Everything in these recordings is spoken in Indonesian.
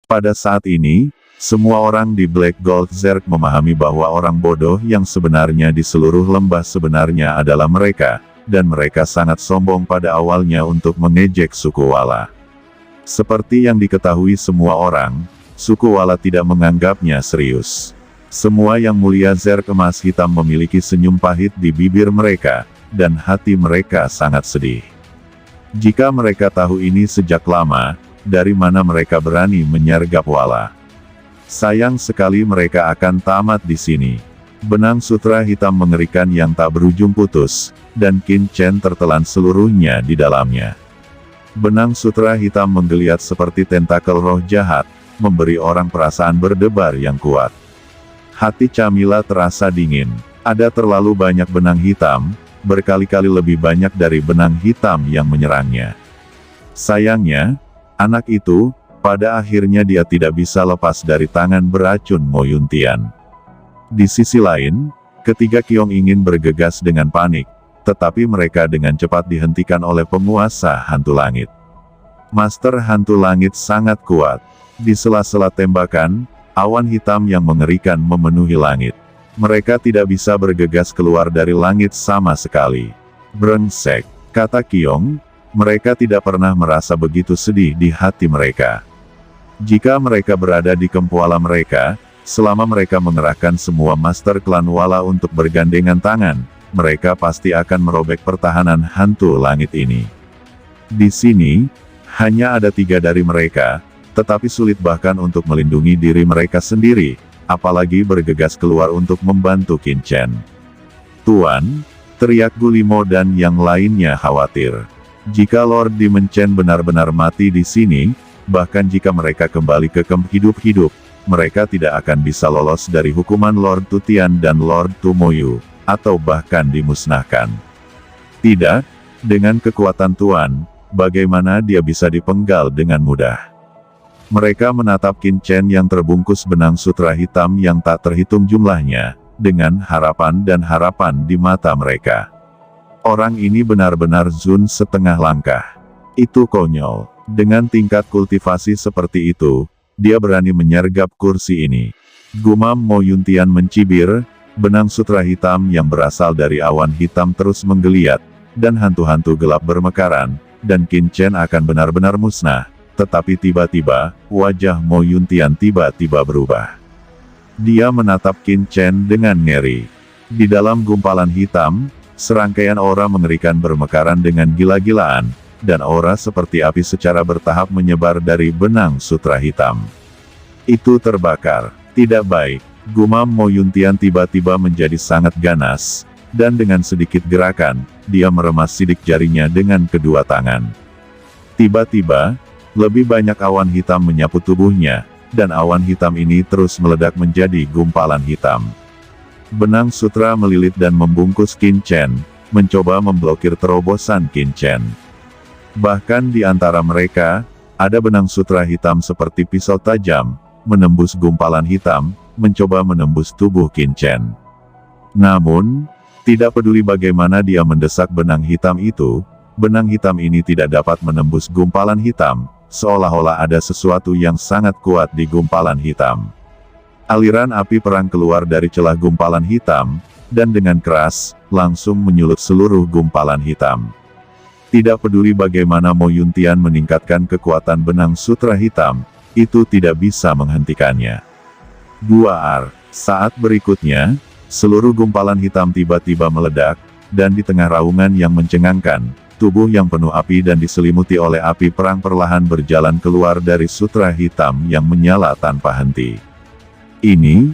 Pada saat ini, semua orang di Black Gold Zerg memahami bahwa orang bodoh yang sebenarnya di seluruh lembah sebenarnya adalah mereka, dan mereka sangat sombong pada awalnya untuk mengejek suku Wala. Seperti yang diketahui semua orang, suku Wala tidak menganggapnya serius. Semua yang mulia Zerg emas hitam memiliki senyum pahit di bibir mereka, dan hati mereka sangat sedih. Jika mereka tahu ini sejak lama, dari mana mereka berani menyergap Wala? Sayang sekali mereka akan tamat di sini. Benang sutra hitam mengerikan yang tak berujung putus, dan Qin Chen tertelan seluruhnya di dalamnya. Benang sutra hitam menggeliat seperti tentakel roh jahat, memberi orang perasaan berdebar yang kuat. Hati Camilla terasa dingin. Ada terlalu banyak benang hitam, berkali-kali lebih banyak dari benang hitam yang menyerangnya. Sayangnya, anak itu, pada akhirnya dia tidak bisa lepas dari tangan beracun Mo Yuntian. Di sisi lain, ketiga Qiong ingin bergegas dengan panik, tetapi mereka dengan cepat dihentikan oleh penguasa hantu langit. Master hantu langit sangat kuat. Di sela-sela tembakan, awan hitam yang mengerikan memenuhi langit. Mereka tidak bisa bergegas keluar dari langit sama sekali. Brengsek, kata Qiong, mereka tidak pernah merasa begitu sedih di hati mereka. Jika mereka berada di kempuala mereka, selama mereka mengerahkan semua master klan Wala untuk bergandengan tangan, mereka pasti akan merobek pertahanan hantu langit ini. Di sini, hanya ada 3 dari mereka, tetapi sulit bahkan untuk melindungi diri mereka sendiri, apalagi bergegas keluar untuk membantu Qin Chen. Tuan, teriak Gulimo dan yang lainnya khawatir. Jika Lord Demon Chen benar-benar mati di sini, bahkan jika mereka kembali ke kamp hidup-hidup, mereka tidak akan bisa lolos dari hukuman Lord Tutian dan Lord Tumoyu, atau bahkan dimusnahkan. Tidak, dengan kekuatan Tuan, bagaimana dia bisa dipenggal dengan mudah? Mereka menatap Qin Chen yang terbungkus benang sutra hitam yang tak terhitung jumlahnya, dengan harapan dan harapan di mata mereka. Orang ini benar-benar Zun setengah langkah. Itu konyol. Dengan tingkat kultivasi seperti itu, dia berani menyergap kursi ini. Gumam Mo Yuntian mencibir, benang sutra hitam yang berasal dari awan hitam terus menggeliat, dan hantu-hantu gelap bermekaran, dan Qin Chen akan benar-benar musnah. Tetapi tiba-tiba, wajah Mo Yuntian tiba-tiba berubah. Dia menatap Qin Chen dengan ngeri. Di dalam gumpalan hitam, serangkaian aura mengerikan bermekaran dengan gila-gilaan, dan aura seperti api secara bertahap menyebar dari benang sutra hitam. Itu terbakar. Tidak baik. Gumam Mo Yuntian tiba-tiba menjadi sangat ganas, dan dengan sedikit gerakan, dia meremas sidik jarinya dengan kedua tangan. Tiba-tiba, lebih banyak awan hitam menyapu tubuhnya, dan awan hitam ini terus meledak menjadi gumpalan hitam. Benang sutra melilit dan membungkus Qin Chen, mencoba memblokir terobosan Qin Chen. Bahkan di antara mereka, ada benang sutra hitam seperti pisau tajam, menembus gumpalan hitam, mencoba menembus tubuh Qin Chen. Namun, tidak peduli bagaimana dia mendesak benang hitam itu, benang hitam ini tidak dapat menembus gumpalan hitam, seolah-olah ada sesuatu yang sangat kuat di gumpalan hitam. Aliran api perang keluar dari celah gumpalan hitam, dan dengan keras, langsung menyulut seluruh gumpalan hitam. Tidak peduli bagaimana Mo Yuntian meningkatkan kekuatan benang sutra hitam, itu tidak bisa menghentikannya. Saat berikutnya, seluruh gumpalan hitam tiba-tiba meledak, dan di tengah raungan yang mencengangkan, tubuh yang penuh api dan diselimuti oleh api perang perlahan berjalan keluar dari sutra hitam yang menyala tanpa henti. Ini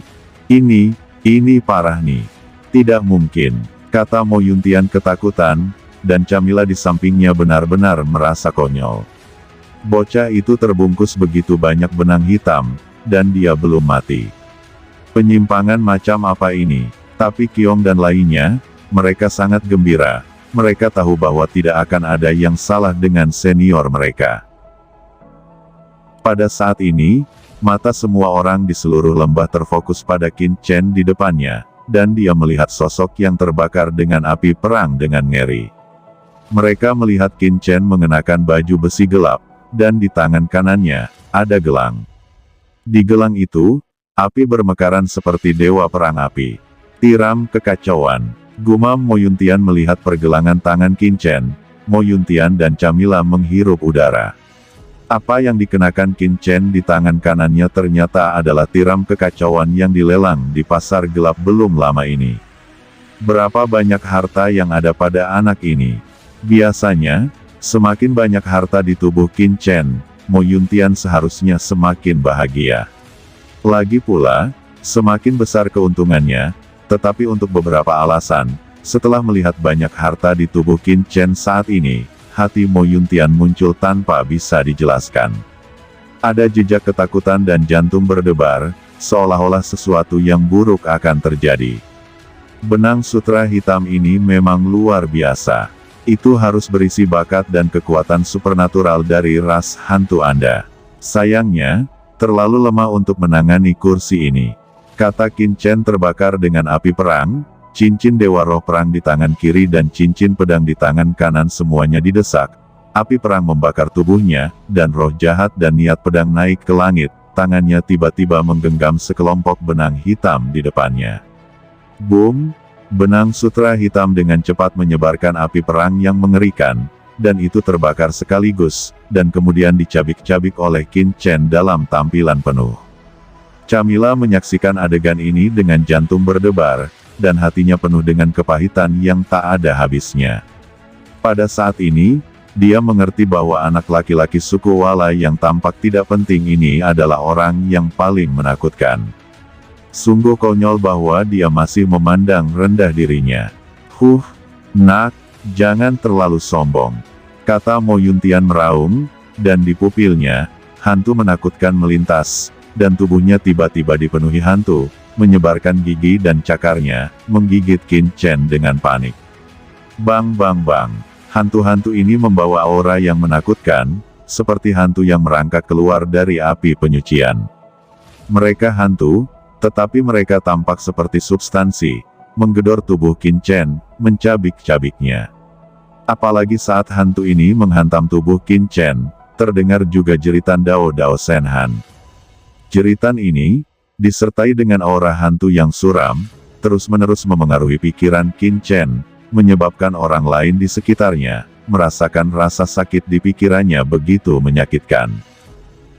parah nih. Tidak mungkin, kata Mo Yuntian ketakutan, dan Camilla di sampingnya benar-benar merasa konyol. Bocah itu terbungkus begitu banyak benang hitam, dan dia belum mati. Penyimpangan macam apa ini? Tapi Qiong dan lainnya, mereka sangat gembira. Mereka tahu bahwa tidak akan ada yang salah dengan senior mereka. Pada saat ini, mata semua orang di seluruh lembah terfokus pada Qin Chen di depannya, dan dia melihat sosok yang terbakar dengan api perang dengan ngeri. Mereka melihat Qin Chen mengenakan baju besi gelap, dan di tangan kanannya, ada gelang. Di gelang itu, api bermekaran seperti dewa perang api. Tiram kekacauan. Gumam Mo Yuntian melihat pergelangan tangan Qin Chen. Mo Yuntian dan Camilla menghirup udara. Apa yang dikenakan Qin Chen di tangan kanannya ternyata adalah tiram kekacauan yang dilelang di pasar gelap belum lama ini. Berapa banyak harta yang ada pada anak ini? Biasanya, semakin banyak harta di tubuh Qin Chen, Mo Yuntian seharusnya semakin bahagia. Lagi pula, semakin besar keuntungannya, tetapi untuk beberapa alasan, setelah melihat banyak harta di tubuh Qin Chen saat ini, hati Mo Yuntian muncul tanpa bisa dijelaskan. Ada jejak ketakutan dan jantung berdebar, seolah-olah sesuatu yang buruk akan terjadi. Benang sutra hitam ini memang luar biasa. Itu harus berisi bakat dan kekuatan supernatural dari ras hantu Anda. Sayangnya, terlalu lemah untuk menangani kursi ini. Kata Qin Chen terbakar dengan api perang, cincin dewa roh perang di tangan kiri dan cincin pedang di tangan kanan semuanya didesak. Api perang membakar tubuhnya, dan roh jahat dan niat pedang naik ke langit, tangannya tiba-tiba menggenggam sekelompok benang hitam di depannya. Boom! Benang sutra hitam dengan cepat menyebarkan api perang yang mengerikan, dan itu terbakar sekaligus, dan kemudian dicabik-cabik oleh Qin Chen dalam tampilan penuh. Camilla menyaksikan adegan ini dengan jantung berdebar, dan hatinya penuh dengan kepahitan yang tak ada habisnya. Pada saat ini, dia mengerti bahwa anak laki-laki suku Wala yang tampak tidak penting ini adalah orang yang paling menakutkan. Sungguh konyol bahwa dia masih memandang rendah dirinya. Nak, jangan terlalu sombong, kata Mo Yuntian meraung, dan di pupilnya, hantu menakutkan melintas, dan tubuhnya tiba-tiba dipenuhi hantu, menyebarkan gigi dan cakarnya, menggigit Qin Chen dengan panik. Bang bang bang, hantu-hantu ini membawa aura yang menakutkan, seperti hantu yang merangkak keluar dari api penyucian. Mereka hantu, tetapi mereka tampak seperti substansi, menggedor tubuh Qin Chen, mencabik-cabiknya. Apalagi saat hantu ini menghantam tubuh Qin Chen, terdengar juga jeritan Dao Dao Senhan. Jeritan ini, disertai dengan aura hantu yang suram, terus-menerus memengaruhi pikiran Qin Chen, menyebabkan orang lain di sekitarnya, merasakan rasa sakit di pikirannya begitu menyakitkan.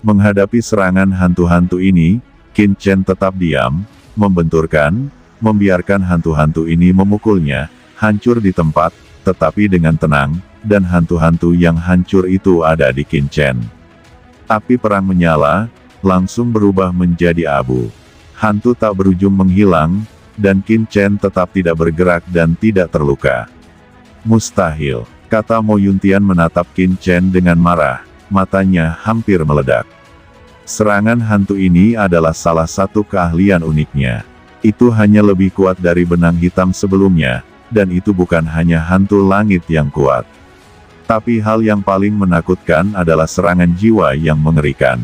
Menghadapi serangan hantu-hantu ini, Qin Chen tetap diam, membenturkan, membiarkan hantu-hantu ini memukulnya, hancur di tempat, tetapi dengan tenang, dan hantu-hantu yang hancur itu ada di Qin Chen. Api perang menyala, langsung berubah menjadi abu. Hantu tak berujung menghilang, dan Qin Chen tetap tidak bergerak dan tidak terluka. Mustahil, kata Mo Yuntian menatap Qin Chen dengan marah, matanya hampir meledak. Serangan hantu ini adalah salah satu keahlian uniknya. Itu hanya lebih kuat dari benang hitam sebelumnya, dan itu bukan hanya hantu langit yang kuat. Tapi hal yang paling menakutkan adalah serangan jiwa yang mengerikan.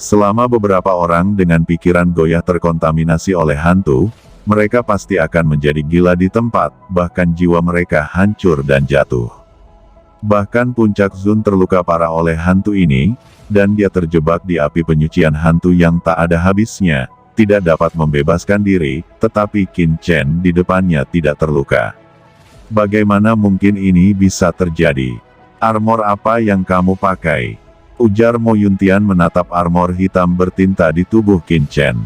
Selama beberapa orang dengan pikiran goyah terkontaminasi oleh hantu, mereka pasti akan menjadi gila di tempat, bahkan jiwa mereka hancur dan jatuh. Bahkan Puncak Zun terluka parah oleh hantu ini, dan dia terjebak di api penyucian hantu yang tak ada habisnya, tidak dapat membebaskan diri, tetapi Qin Chen di depannya tidak terluka. Bagaimana mungkin ini bisa terjadi? Armor apa yang kamu pakai? Ujar Mo Yuntian menatap armor hitam bertinta di tubuh Qin Chen.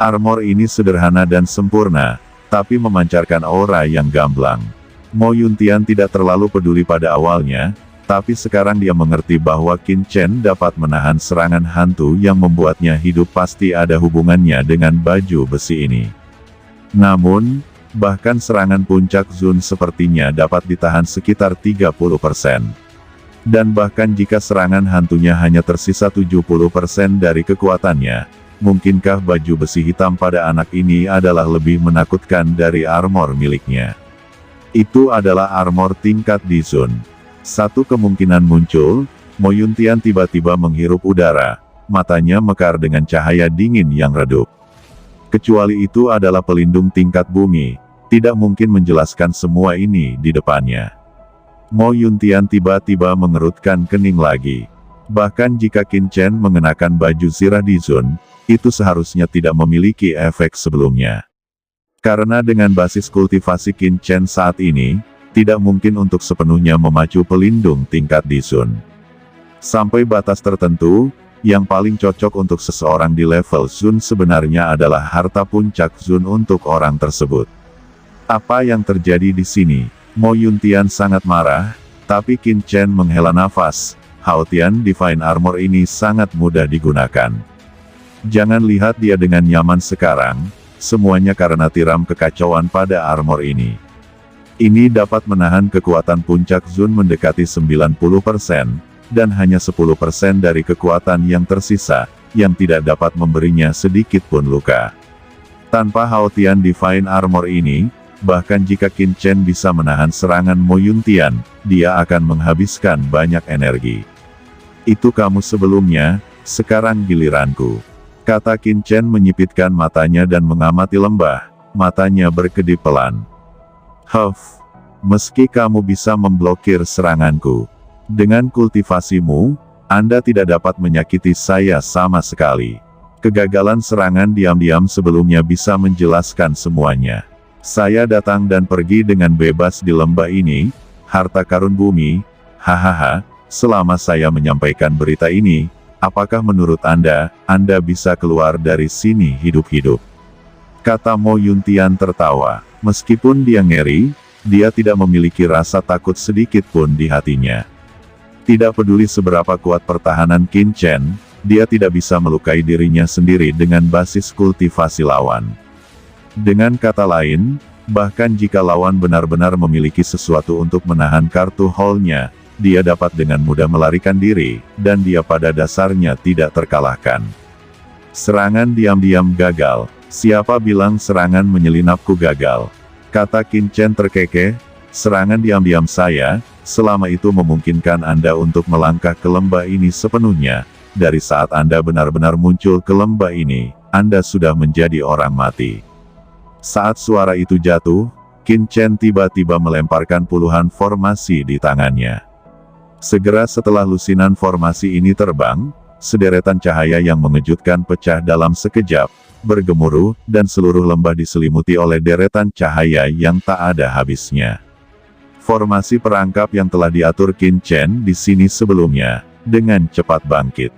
Armor ini sederhana dan sempurna, tapi memancarkan aura yang gamblang. Mo Yuntian tidak terlalu peduli pada awalnya, tapi sekarang dia mengerti bahwa Qin Chen dapat menahan serangan hantu yang membuatnya hidup pasti ada hubungannya dengan baju besi ini. Namun, bahkan serangan Puncak Zun sepertinya dapat ditahan sekitar 30%. Dan bahkan jika serangan hantunya hanya tersisa 70% dari kekuatannya, mungkinkah baju besi hitam pada anak ini adalah lebih menakutkan dari armor miliknya? Itu adalah armor tingkat di Zun. Satu kemungkinan muncul, Mo Yuntian tiba-tiba menghirup udara, matanya mekar dengan cahaya dingin yang redup. Kecuali itu adalah pelindung tingkat bumi, tidak mungkin menjelaskan semua ini di depannya. Mo Yuntian tiba-tiba mengerutkan kening lagi. Bahkan jika Qin Chen mengenakan baju zirah di Zun, itu seharusnya tidak memiliki efek sebelumnya. Karena dengan basis kultivasi Qin Chen saat ini, tidak mungkin untuk sepenuhnya memacu pelindung tingkat di Zun. Sampai batas tertentu, yang paling cocok untuk seseorang di level Zun sebenarnya adalah harta puncak Zun untuk orang tersebut. Apa yang terjadi di sini? Mo Yuntian sangat marah, tapi Qin Chen menghela nafas. Hao Tian Divine Armor ini sangat mudah digunakan. Jangan lihat dia dengan nyaman sekarang, semuanya karena tiram kekacauan pada armor ini. Ini dapat menahan kekuatan puncak Zun mendekati 90%, dan hanya 10% dari kekuatan yang tersisa, yang tidak dapat memberinya sedikit pun luka. Tanpa Hao Tian Divine Armor ini, bahkan jika Qin Chen bisa menahan serangan Mo Yuntian, dia akan menghabiskan banyak energi. Itu kamu sebelumnya, sekarang giliranku. Kata Qin Chen menyipitkan matanya dan mengamati lembah, matanya berkedip pelan. Meski kamu bisa memblokir seranganku, dengan kultivasimu, Anda tidak dapat menyakiti saya sama sekali. Kegagalan serangan diam-diam sebelumnya bisa menjelaskan semuanya. Saya datang dan pergi dengan bebas di lembah ini, harta karun bumi, hahaha, selama saya menyampaikan berita ini, apakah menurut Anda bisa keluar dari sini hidup-hidup? Kata Mo Yuntian tertawa. Meskipun dia ngeri, dia tidak memiliki rasa takut sedikit pun di hatinya. Tidak peduli seberapa kuat pertahanan Qin Chen, dia tidak bisa melukai dirinya sendiri dengan basis kultivasi lawan. Dengan kata lain, bahkan jika lawan benar-benar memiliki sesuatu untuk menahan kartu haul-nya, dia dapat dengan mudah melarikan diri, dan dia pada dasarnya tidak terkalahkan. Serangan diam-diam gagal. Siapa bilang serangan menyelinapku gagal? Kata Qin Chen terkekeh, serangan diam-diam saya, selama itu memungkinkan Anda untuk melangkah ke lembah ini sepenuhnya. Dari saat Anda benar-benar muncul ke lembah ini, Anda sudah menjadi orang mati. Saat suara itu jatuh, Qin Chen tiba-tiba melemparkan puluhan formasi di tangannya. Segera setelah lusinan formasi ini terbang, sederetan cahaya yang mengejutkan pecah dalam sekejap, bergemuruh, dan seluruh lembah diselimuti oleh deretan cahaya yang tak ada habisnya. Formasi perangkap yang telah diatur Qin Chen di sini sebelumnya, dengan cepat bangkit.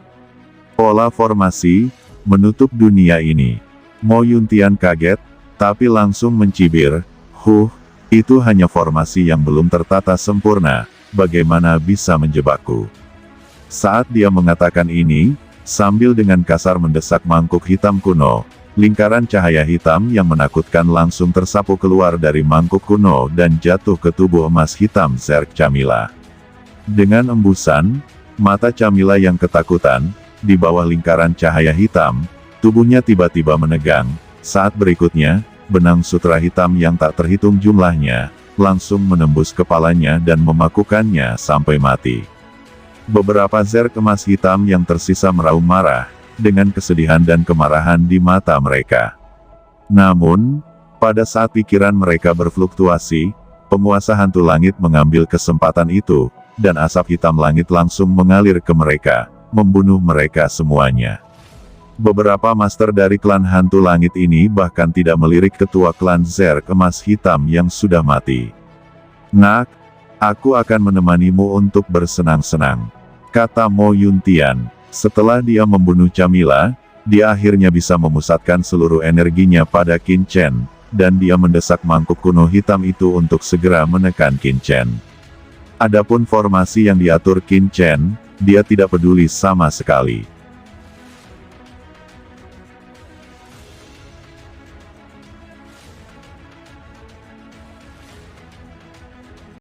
Pola formasi, menutup dunia ini. Mo Yuntian kaget, tapi langsung mencibir, itu hanya formasi yang belum tertata sempurna. Bagaimana bisa menjebakku? Saat dia mengatakan ini, sambil dengan kasar mendesak mangkuk hitam kuno, lingkaran cahaya hitam yang menakutkan langsung tersapu keluar dari mangkuk kuno dan jatuh ke tubuh emas hitam Zerk Camilla. Dengan embusan, mata Camilla yang ketakutan, di bawah lingkaran cahaya hitam, tubuhnya tiba-tiba menegang. Saat berikutnya, benang sutra hitam yang tak terhitung jumlahnya, langsung menembus kepalanya dan memakukannya sampai mati. Beberapa zerk emas hitam yang tersisa meraung marah, dengan kesedihan dan kemarahan di mata mereka. Namun, pada saat pikiran mereka berfluktuasi, penguasa hantu langit mengambil kesempatan itu, dan asap hitam langit langsung mengalir ke mereka, membunuh mereka semuanya. Beberapa master dari klan hantu langit ini bahkan tidak melirik ketua klan Zerk emas hitam yang sudah mati. Nak, aku akan menemanimu untuk bersenang-senang, kata Mo Yuntian. Setelah dia membunuh Camilla, dia akhirnya bisa memusatkan seluruh energinya pada Qin Chen, dan dia mendesak mangkuk kuno hitam itu untuk segera menekan Qin Chen. Adapun formasi yang diatur Qin Chen, dia tidak peduli sama sekali.